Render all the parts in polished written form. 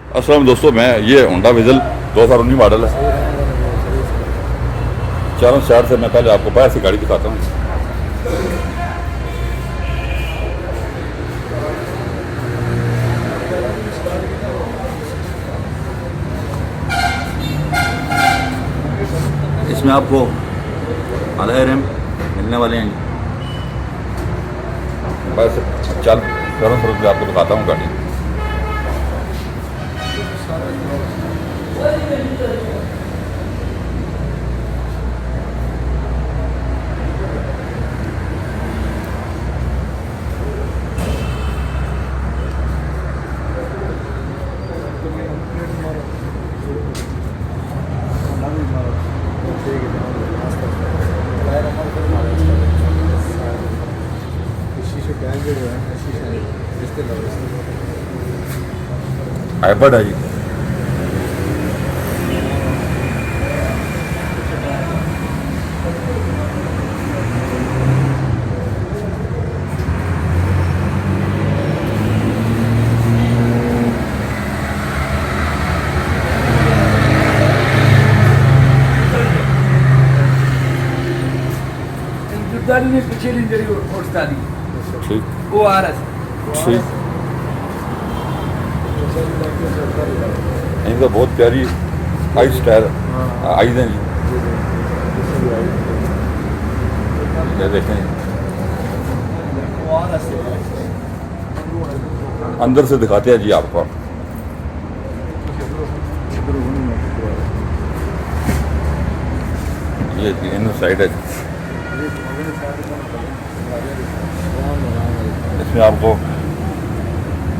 अस्सलाम दोस्तों, मैं ये होंडा विजल 2019 मॉडल है। चलो शहर से मैं पहले आपको बाहर से गाड़ी दिखाता हूँ। इसमें आपको अलग रैम मिलने वाले हैं। बस चल करो फिर आपको दिखाता हूँ गाड़ी। आईपैड है जी। ने पीछे इंजरी उठता दी ठीक वो आ रहा ठीक। इनका बहुत प्यारी आई स्टाइल आईज हैं जी। ये देखें अंदर से दिखाते हैं जी आपको। ये इनर साइड है। इसमें आपको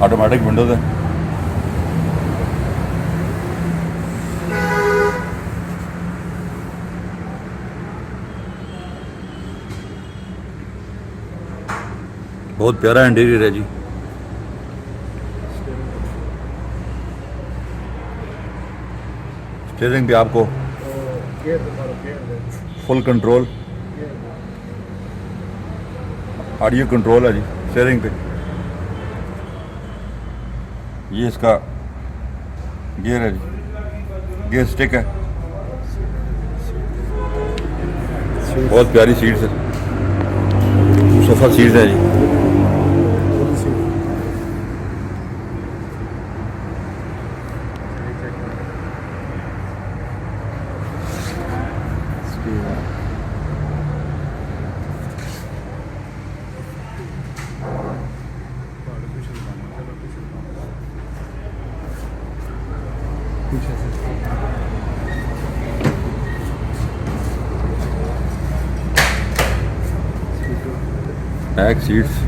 ऑटोमेटिक विंडोज है। बहुत प्यारा इंटीरियर है जी। स्टीयरिंग पे आपको फुल कंट्रोल, ऑडियो कंट्रोल है जी स्टीयरिंग पे। ये इसका गियर है जी, गियर स्टिक है। बहुत प्यारी सीट्स है, सोफा सीट्स है जी। Back seats,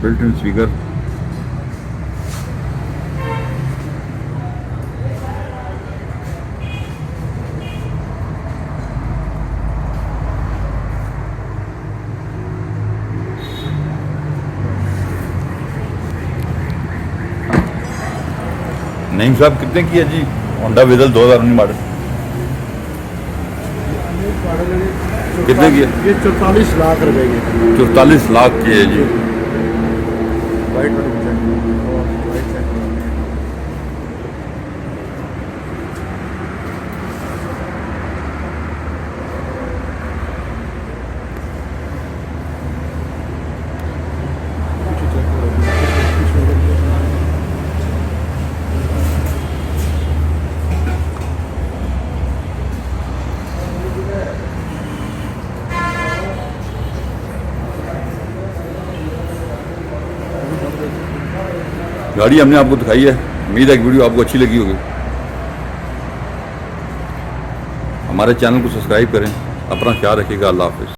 built in speaker, नहीं साहब कितने की है जी होंडा विजल 2019 मॉडल? कितने की है? ये 44 लाख रुपए की। 44 लाख की है जी। वाइट वाली वाइट चेक। गाड़ी हमने आपको दिखाई है। उम्मीद है कि वीडियो आपको अच्छी लगी होगी। हमारे चैनल को सब्सक्राइब करें। अपना ख्याल रखिएगा। अल्लाह हाफिज़।